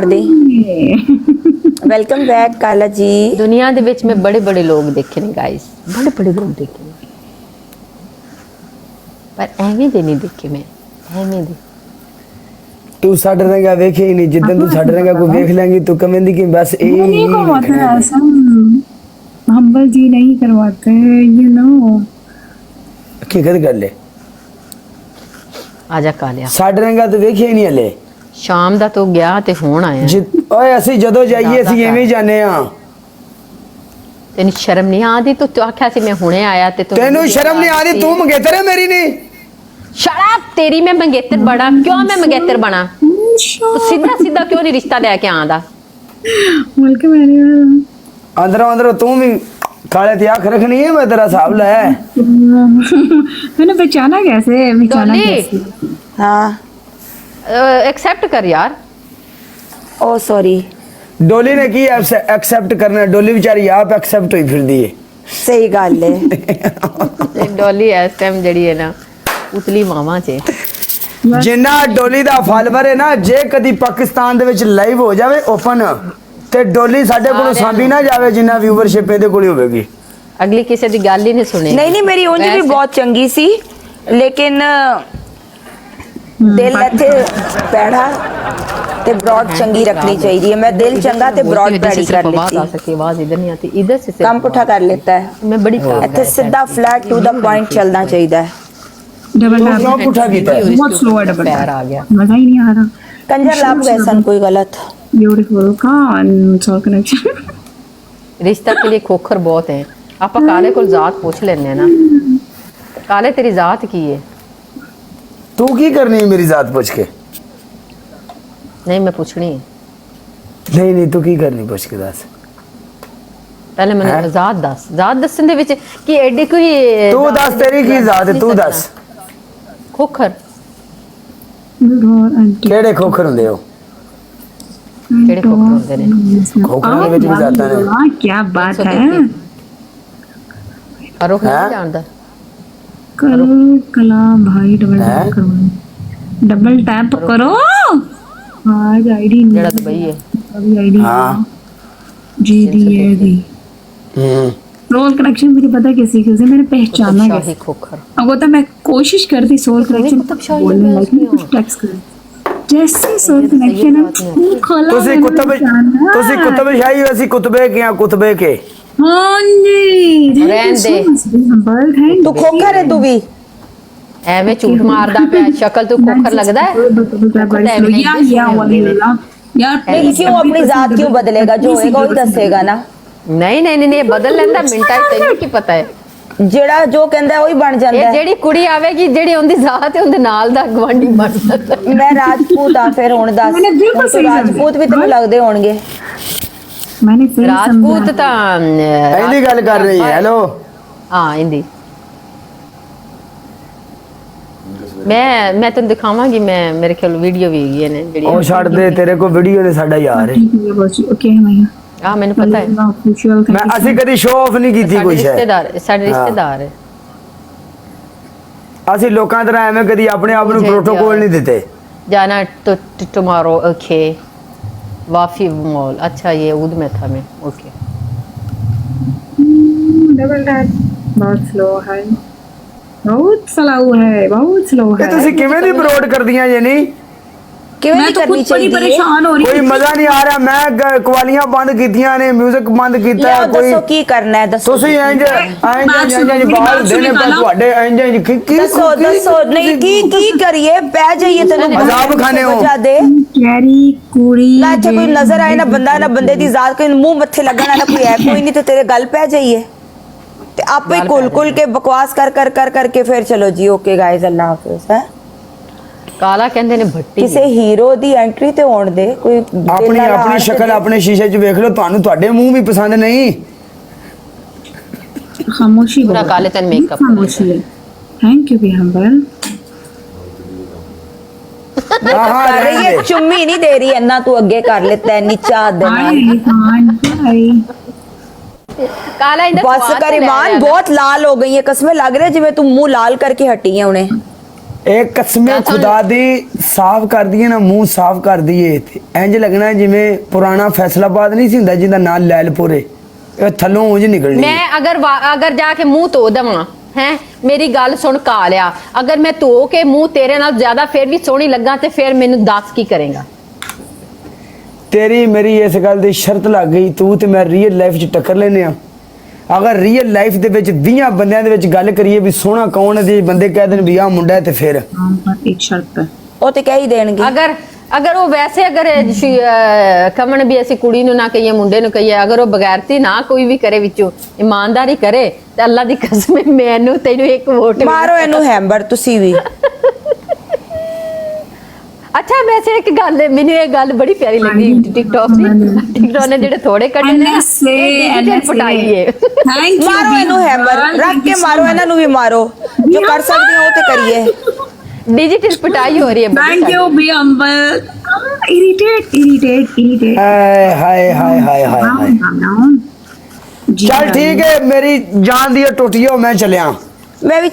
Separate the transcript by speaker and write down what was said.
Speaker 1: दे। Welcome back काला जी।
Speaker 2: दुनिया दे विच में बड़े बड़े लोग देखे ने गाइस, बड़े बड़े लोग देखे ने, पर एवें दे नहीं देखे मैं, एवें दे।
Speaker 3: तू साढ़े रंगा देखे ही नहीं, जितने तू साढ़े रंगा को देख लेंगी तो कमेंदी कि बस
Speaker 4: नहीं करवाते ऐसा, हम्बल जी नहीं करवाते, यू नो।
Speaker 3: हकीकत कर ले,
Speaker 2: आजा कालिया
Speaker 3: साढ़े रंगा तो देखे ही नहीं हले।
Speaker 2: शाम दा तो गया ते हुण आया।
Speaker 3: ओए ਅਸੀਂ ਜਦੋਂ ਜਾਈਏ ਅਸੀਂ ਐਵੇਂ ਹੀ ਜਾਂਦੇ ਆ।
Speaker 2: ਤੈਨੂੰ ਸ਼ਰਮ ਨਹੀਂ ਆਦੀ? ਤੂੰ ਆਖਿਆ ਸੀ ਮੈਂ ਹੁਣੇ ਆਇਆ ਤੇ
Speaker 3: ਤੈਨੂੰ ਸ਼ਰਮ ਨਹੀਂ ਆਦੀ? ਤੂੰ ਮੰਗੇਤਰ ਹੈ ਮੇਰੀ ਨਹੀਂ।
Speaker 2: शराब तेरी में मंगेतर बड़ा क्यों? मैं मंगेतर बना तो सीधा सीधा क्यों नहीं रिश्ता लेके आंदा?
Speaker 4: बोल के मैंने
Speaker 3: अंदरों अंदरों तू भी काले ते आंख रखनी है, मैं तेरा हिसाब ले।
Speaker 4: मैंने पहचाना कैसे? पहचाना
Speaker 2: डॉली
Speaker 4: कैसे?
Speaker 1: हाँ
Speaker 2: एक्सेप्ट कर यार।
Speaker 1: ओ सॉरी।
Speaker 3: डोली ने की एक्सेप्ट करना? डोली बेचारी आप एक्सेप्ट हुई फिर दी है।
Speaker 1: सही गल है।
Speaker 2: डॉली इस टाइम जड़ी है ना उतली मावा चे
Speaker 3: जिन्ना डोली दा फॉलोवर है ना, जे कदी पाकिस्तान दे विच लाइव हो जावे ओपन ते डोली साडे कोलों सांभी ना जावे जिन्ना व्यूअरशिप ਇਹਦੇ ਕੋਲ ਹੋਵੇਗੀ।
Speaker 2: अगली किसी दी गल ही नहीं सुनी।
Speaker 1: नहीं नहीं मेरी ਉਂਝ भी बहुत चंगी सी, लेकिन दिल इत्थे पैड़ा ते ब्रॉड चंगी रखनी चाहिए। मैं दिल चंगा ते ब्रॉड पैड़ी कर
Speaker 2: आवाज आ
Speaker 1: लेती।
Speaker 2: सके, आवाज इधर नहीं आती, इधर से
Speaker 1: काम पुठा कर लेता है।
Speaker 2: मैं बड़ी
Speaker 1: इत्थे सीधा फ्लैट टू द पॉइंट चलना चाहिए।
Speaker 4: डबल
Speaker 3: तो
Speaker 4: टैप
Speaker 3: क्यों पुठा कीता है?
Speaker 4: बहुत स्लो है, डबल
Speaker 2: पैर
Speaker 4: टैप
Speaker 2: आ गया।
Speaker 4: मजा ही नहीं आ रहा।
Speaker 1: कंजर लाभ कैसन कोई गलत।
Speaker 4: ब्यूटीफुल कान सोल कनेक्शन।
Speaker 2: रिश्ता के लिए खोखर बहुत है। आप काले को जात पूछ लेने ना, काले तेरी जात की है?
Speaker 3: तू की करनी है मेरी जात पूछ के?
Speaker 2: नहीं मैं पूछनी है।
Speaker 3: नहीं नहीं तू की करनी पूछ के दस।
Speaker 2: पहले मैंने जात दसन दे विच कि एडी कोई
Speaker 3: तू दस तेरी की जात है, तू दस।
Speaker 2: खोखर
Speaker 3: केड़े खोखर हुंदे हो?
Speaker 2: केड़े खोखर होंदे ने?
Speaker 3: खोखर दे विच भी जाता ने।
Speaker 4: वाह क्या बात है।
Speaker 2: फरूक नहीं जानदा?
Speaker 4: कल कला भाई डबल टैप करो, डबल टैप करो। आज आईडी
Speaker 2: जेड़ा दुबई है।
Speaker 4: अभी आईडी
Speaker 3: हाँ
Speaker 4: जी दी है दी। सोल कनेक्शन मुझे पता कैसे कैसे मैंने पहचाना
Speaker 2: शाही
Speaker 4: कैसे।
Speaker 2: खोखर
Speaker 4: अगर तो मैं कोशिश करती सोल कनेक्शन
Speaker 2: कुतुबशाही
Speaker 4: बोलने
Speaker 2: है
Speaker 4: लाइक कुछ टेक्स्ट कर जैसे सोल कनेक्शन है
Speaker 3: ਤੁਸੀਂ ਕੁਤਬ ਸ਼ਾਹੀ ਅਸੀਂ ਕੁਤਬੇ के हैं, कुतबे के।
Speaker 4: हाँ जी
Speaker 2: रहन दे।
Speaker 4: हम्बल है
Speaker 1: तू खोखर है तू भी।
Speaker 2: ਐਵੇਂ ਝੂਠ ਮਾਰਦਾ ਪਿਆ, ਸ਼ਕਲ ਤੂੰ खोखर लगदा है।
Speaker 1: नहीं क्यों अपनी जात क्यों बदलेगा? जो होएगा वही दसेगा ना।
Speaker 2: नहीं नहीं नहीं बदल लेंदा मिंटा च, तैਨੂੰ की पता है?
Speaker 1: ਜਿਹੜਾ ਜੋ ਕਹਿੰਦਾ ਉਹੀ ਬਣ ਜਾਂਦਾ
Speaker 2: ਇਹ
Speaker 1: ਹੈ।
Speaker 2: ਜਿਹੜੀ ਕੁੜੀ ਆਵੇਗੀ ਜਿਹੜੀ ਉਹਦੀ ਜ਼ਾਤ ਹੈ ਉਹਦੇ ਨਾਲ ਦਾ ਗਵਾਂਢੀ ਬਣ ਜਾਂਦਾ।
Speaker 1: ਮੈਂ ਰਾਜਪੂਤ ਆ, ਫਿਰ ਹੁਣ ਦੱਸ
Speaker 4: मैंने बिल्कुल सही
Speaker 1: ਰਾਜਪੂਤ ਵੀ ਤੈਨੂੰ ਲੱਗਦੇ ਹੋਣਗੇ।
Speaker 4: मैंने फिर
Speaker 2: ਰਾਜਪੂਤ ਤਾਂ
Speaker 3: ਇਹਦੀ ਗੱਲ ਕਰ ਰਹੀ ਹੈ। ਹੈਲੋ
Speaker 2: ਹਾਂ हिंदी। मैं ਤੈਨੂੰ ਦਿਖਾਵਾਂਗੀ, मैं मेरे ख्याल वीडियो भी ਹੈਗੀ ਨੇ ਜਿਹੜੀ
Speaker 3: ਉਹ ਛੱਡ ਦੇ, ਤੇਰੇ ਕੋ ਵੀਡੀਓ ਨੇ ਸਾਡਾ ਯਾਰ ਹੈ।
Speaker 4: ओके मैं
Speaker 2: ਆ ਮੈਨੂੰ ਪਤਾ ਹੈ।
Speaker 4: ऑफिशियल
Speaker 3: मैं ਅਸੀਂ ਕਦੀ ਸ਼ੋ ਆਫ ਨਹੀਂ ਕੀਤੀ ਕੋਈ ਸ਼ੈ।
Speaker 2: ਸਾਡੇ ਰਿਸ਼ਤੇਦਾਰ ਹੈ।
Speaker 3: ਅਸੀਂ ਲੋਕਾਂ ਤਰ੍ਹਾਂ ਐਵੇਂ ਕਦੀ ਆਪਣੇ ਆਪ ਨੂੰ ਪ੍ਰੋਟੋਕੋਲ ਨਹੀਂ ਦਿੱਤੇ।
Speaker 2: जाना तो टुमारो ओके वाफी मॉल। अच्छा ये उद में था मैं। ओके
Speaker 4: डबल टैप बहुत स्लो है, बहुत स्लो है, बहुत स्लो
Speaker 3: ਇਹ
Speaker 4: है।
Speaker 3: ਤੁਸੀਂ ਕਿਵੇਂ ਦੀ ਬਰੋਡ ਕਰਦੀਆਂ ਜੇ ਨਹੀਂ?
Speaker 1: ਕਿਵੇਂ
Speaker 4: मैं
Speaker 1: ਨਹੀਂ
Speaker 4: तो
Speaker 1: ਕਰਨੀ
Speaker 4: खुद बड़ी
Speaker 1: ਚਾਹੀਦੀ ਹੈ?
Speaker 4: परेशान हो रही
Speaker 3: ਕੋਈ ਮਜ਼ਾ ਨਹੀਂ ਆ ਰਿਹਾ। ਮੈਂ ਕਵਾਲੀਆਂ ਬੰਦ ਕੀਤੀਆਂ ਨੇ, 뮤직 ਬੰਦ ਕੀਤਾ
Speaker 1: ਲਿਆਓ
Speaker 3: ਕੋਈ।
Speaker 1: ਦੱਸੋ ਕੀ ਕਰਨਾ ਹੈ, ਦੱਸੋ
Speaker 3: ਤੁਸੀਂ ਇੰਜ ਬਾਹਰ ਦੇਣੇ ਪਾ ਤੁਹਾਡੇ ਇੰਜ ਕੀ
Speaker 1: ਦੱਸੋ ਦੱਸੋ। ਨਹੀਂ ਕੀ ਕਰੀਏ? ਪੈ ਜਾਈਏ ਤੈਨੂੰ
Speaker 3: ਅਜ਼ਾਬ ਖਾਣੇ ਹੋ।
Speaker 1: ਵਜਾ ਦੇ
Speaker 4: कैरी कुड़ी
Speaker 1: ਨਾ ਇੱਥੇ ਕੋਈ ਨਜ਼ਰ ਆਏ ਨਾ ਬੰਦਾ ਨਾ ਬੰਦੇ ਦੀ ਜ਼ਾਤ, ਕੋਈ ਮੂੰਹ ਮੱਥੇ ਲੱਗਣਾ ਨਾ ਕੋਈ ਹੈ ਕੋਈ ਨਹੀਂ, ਤੇ ਤੇਰੇ ਗੱਲ ਪੈ ਜਾਈਏ ਤੇ ਆਪੇ ਕੁਲ ਕੇ ਬਕਵਾਸ ਕਰ ਕਰਕੇ ਫਿਰ ਚਲੋ ਜੀ ਓਕੇ ਗਾਇਜ਼ ਅੱਲਾਹ ਹਾਫਿਜ਼। ਹੈ
Speaker 2: ਕਾਲਾ ਕਹਿੰਦੇ ਨੇ ਭੱਟੀ।
Speaker 1: ਕਿਸੇ ਹੀਰੋ ਦੀ ਐਂਟਰੀ ਤੇ ਹੋਣ ਦੇ ਕੋਈ
Speaker 3: ਆਪਣੀ ਸ਼ਕਲ ਆਪਣੇ ਸ਼ੀਸ਼ੇ 'ਚ ਵੇਖ ਲਓ, ਤੁਹਾਨੂੰ ਤੁਹਾਡੇ ਮੂੰਹ ਵੀ ਪਸੰਦ ਨਹੀਂ।
Speaker 4: खामोशी
Speaker 2: पूरा
Speaker 4: बहुत-
Speaker 2: काले तन मेकअप
Speaker 4: खामोशी है। थैंक यू भी हम्बल।
Speaker 3: हाँ
Speaker 1: कर रही है, चुम्मी नहीं दे रही है ना, तू अगे कर लेता है नीचा दे
Speaker 2: काला इंदा
Speaker 1: बस कर ईमान बहुत लाल हो गई है, कसमें लग रहा है जिਵੇਂ तू मुंह लाल करके हटी है उन्हें।
Speaker 3: ਇਹ ਕਸਮੇ ਖੁਦਾ ਦੀ ਸਾਫ਼ ਕਰ ਦਈਏ ਨਾ, ਮੂੰਹ ਸਾਫ਼ ਕਰ ਦਈਏ ਤੇ ਇੰਜ ਲੱਗਣਾ ਜਿਵੇਂ ਪੁਰਾਣਾ ਫੈਸਲਾਬਾਦ ਨਹੀਂ ਸੀ ਹੁੰਦਾ ਜਿਹਦਾ ਨਾਂ ਲੈਲਪੁਰੇ, ਇਹ ਥੱਲੋਂ ਉਂਝ ਨਿਕਲਣੀ।
Speaker 2: ਮੈਂ ਅਗਰ ਜਾ ਕੇ ਮੂੰਹ ਧੋ ਦੇਵਾਂ ਹੈ, ਮੇਰੀ ਗੱਲ ਸੁਣ ਕਾ ਲਿਆ, ਅਗਰ ਮੈਂ ਧੋ ਕੇ ਮੂੰਹ ਤੇਰੇ ਨਾਲ ਜ਼ਿਆਦਾ ਫਿਰ ਵੀ ਸੋਹਣੀ ਲੱਗਾ ਤੇ ਫਿਰ ਮੈਨੂੰ ਦੱਸ ਕੀ ਕਰੇਗਾ?
Speaker 3: ਤੇਰੀ ਮੇਰੀ ਇਸ ਗੱਲ ਦੀ ਸ਼ਰਤ ਲੱਗ ਗਈ, ਤੂੰ ਤੇ ਮੈਂ ਰੀਅਲ ਲਾਈਫ 'ਚ ਟੱਕਰ ਲੈਨੇ ਆ। ਅਗਰ ਰੀਅਲ ਲਾਈਫ ਦੇ ਵਿੱਚ 20 ਬੰਦਿਆਂ ਦੇ ਵਿੱਚ ਗੱਲ ਕਰੀਏ ਵੀ ਸੋਹਣਾ ਕੌਣ ਹੈ, ਜੇ ਬੰਦੇ ਕਹਿ ਦੇਣ ਵੀ ਆਹ ਮੁੰਡਾ ਹੈ, ਤੇ ਫਿਰ
Speaker 4: हाँ पर एक शर्त पे
Speaker 1: ਉਹ ਤੇ ਕਹਿ ਹੀ ਦੇਣਗੇ।
Speaker 2: ਅਗਰ ਉਹ ਵੈਸੇ ਕਮਣ ਵੀ ਅਸੀਂ ਕੁੜੀ ਨੂੰ ਨਾ ਕਹੀਏ ਮੁੰਡੇ ਨੂੰ ਕਹੀਏ, ਅਗਰ ਉਹ ਬਗੈਰਤੀ ਨਾ ਕੋਈ ਵੀ ਕਰੇ ਵਿੱਚੋਂ ਇਮਾਨਦਾਰੀ ਕਰੇ ਤੇ ਅੱਲਾ ਦੀ ਕਸਮ ਹੈ ਮੈਨੂੰ ਤੈਨੂੰ ਇੱਕ ਵੋਟ
Speaker 1: ਮਾਰੋ ਇਹਨੂੰ ਹੈਂਬਰ ਤੁਸੀਂ ਵੀ।
Speaker 2: ਅੱਛਾ ਵੈਸੇ ਇੱਕ ਗੱਲ ਮੈਨੂੰ ਇਹ ਗੱਲ ਬੜੀ ਪਿਆਰੀ ਲੱਗੀ ਟਿਕਟੌਕ ਨੇ ਜਿਹੜੇ ਥੋੜੇ ਕੱਢੇ ਨੇ ਪਟਾਈਏ।
Speaker 4: थैंक यू
Speaker 1: ਮਾਰੋ ਇਹਨੂੰ ਹੈਂਬਰ ਰੱਖ ਕੇ ਮਾਰੋ, ਇਹਨਾਂ ਨੂੰ ਵੀ ਮਾਰੋ, ਜੋ ਕਰ ਸਕਦੇ ਹੋ ਉਹ ਤੇ ਕਰੀਏ।
Speaker 2: डिजिटल पिटाई हो रही है बड़ी
Speaker 4: थैंक यू बी अंबल इरिटेट
Speaker 3: ਹਾਏ ਹਾਏ ਹਾਏ ਹਾਏ ਹਾਏ ਹਾਏ। ਚੱਲ ਠੀਕ ਹੈ, ਮੇਰੀ ਜਾਨ ਦੀ ਟੁੱਟੀ ਹੋ, ਮੈਂ ਚੱਲਿਆ।
Speaker 1: ਮੈਂ ਵੀ